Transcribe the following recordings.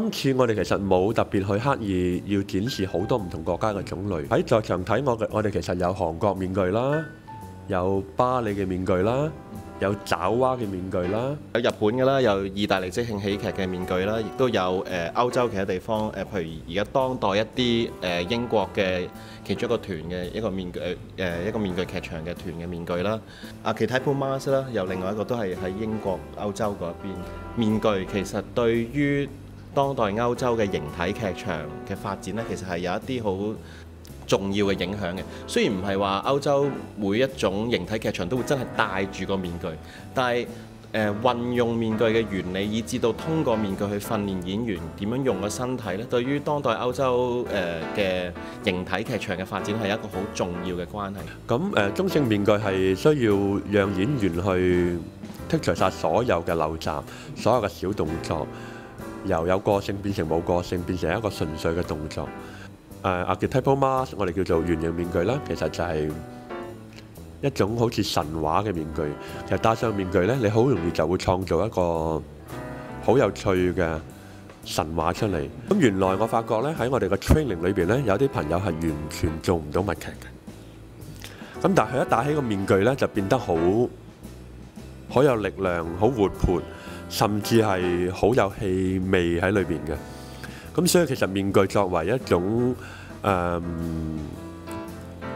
今次我哋其實冇特別去刻意要展示好多唔同國家嘅種類。喺在場睇我哋其實有韓國面具啦，有巴黎嘅面具啦，有爪哇嘅面具啦，有日本嘅啦，有意大利即興喜劇嘅面具啦，亦都有歐洲其他地方譬如而家當代一啲英國嘅其中一個團嘅一個面具一個面具劇場嘅團嘅面具啦。Archetypal Mask 啦，有另外一個都係喺英國歐洲嗰邊面具。其實對於當代歐洲嘅形體劇場嘅發展呢，其實係有一啲好重要嘅影響嘅。雖然唔係話歐洲每一種形體劇場都會真係戴住個面具，但係運用面具嘅原理，以至到通過面具去訓練演員點樣用個身體呢，對於當代歐洲嘅形體劇場嘅發展係一個好重要嘅關係。咁中性面具係需要讓演員去剔除晒所有嘅陋習，所有嘅小動作，由有個性變成冇個性，變成一個純粹嘅動作。Archetypal Mask 我哋叫做圓形面具啦，其實就係一種好似神話嘅面具。其實戴上面具咧，你好容易就會創造一個好有趣嘅神話出嚟。咁原來我發覺咧，喺我哋嘅 training 裏邊咧，有啲朋友係完全做唔到默劇嘅。咁但係佢一戴起個面具咧，就變得好有力量、好活潑，甚至係好有氣味喺裏邊嘅。咁所以其實面具作為一種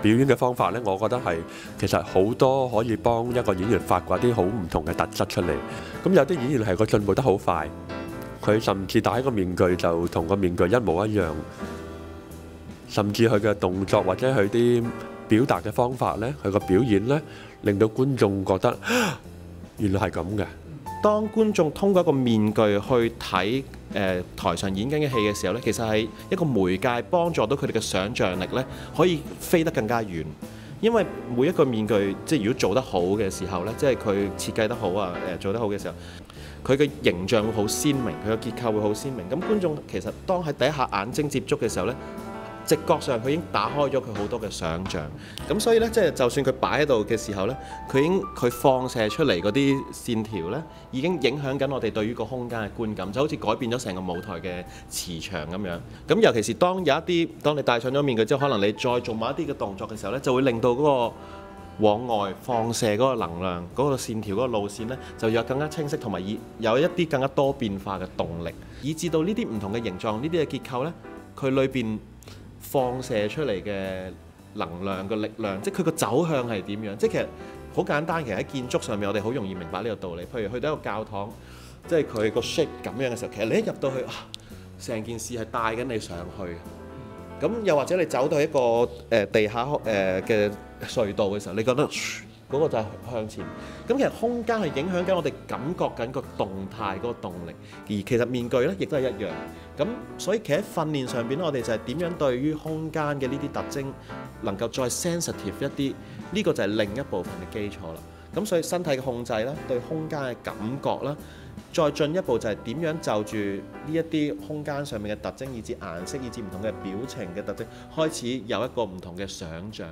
表演嘅方法呢，我覺得係其實好多可以幫一個演員發掘啲好唔同嘅特質出嚟。咁有啲演員係個進步得好快，佢甚至戴個面具就同個面具一模一樣，甚至佢嘅動作或者佢啲表達嘅方法呢，佢個表演呢，令到觀眾覺得原來係咁嘅。當觀眾通過一個面具去睇台上演緊嘅戲嘅時候呢，其實係一個媒介，幫助到佢哋嘅想像力呢，可以飛得更加遠。因為每一個面具，即係如果做得好嘅時候呢，即係佢設計得好啊，做得好嘅時候，佢嘅形象會好鮮明，佢嘅結構會好鮮明。咁觀眾其實當喺第一下眼睛接觸嘅時候呢，直覺上佢已經打開咗佢好多嘅想像。咁所以呢，即係就算佢擺喺度嘅時候呢，佢放射出嚟嗰啲線條呢，已經影響緊我哋對於個空間嘅觀感，就好似改變咗成個舞台嘅磁場咁樣。咁尤其是當你戴上咗面具之後，可能你再做某一啲嘅動作嘅時候呢，就會令到嗰個往外放射嗰個能量、嗰個線條、嗰個路線呢，就有更加清晰，同埋有一啲更加多變化嘅動力，以至到呢啲唔同嘅形狀、呢啲嘅結構呢，佢裏邊放射出嚟嘅能量嘅力量，即係佢個走向係點樣？即係其實好簡單，其實喺建築上面，我哋好容易明白呢個道理。譬如去到一個教堂，即係佢個 shape 咁樣嘅時候，其實你一入到去，成件事係帶緊你上去。咁又或者你走到一個地下嘅隧道嘅時候，你覺得嗰個就係向前。咁其實空間係影響緊我哋感覺緊個動態嗰個動力，而其實面具咧亦都係一樣。咁所以其實喺訓練上邊咧，我哋就係點樣對於空間嘅呢啲特徵能夠再 sensitive 一啲，呢個就係另一部分嘅基礎啦。咁所以身體嘅控制啦，對空間嘅感覺啦，再進一步就係點樣就住呢一啲空間上面嘅特徵，以至顏色，以至唔同嘅表情嘅特徵，開始有一個唔同嘅想像。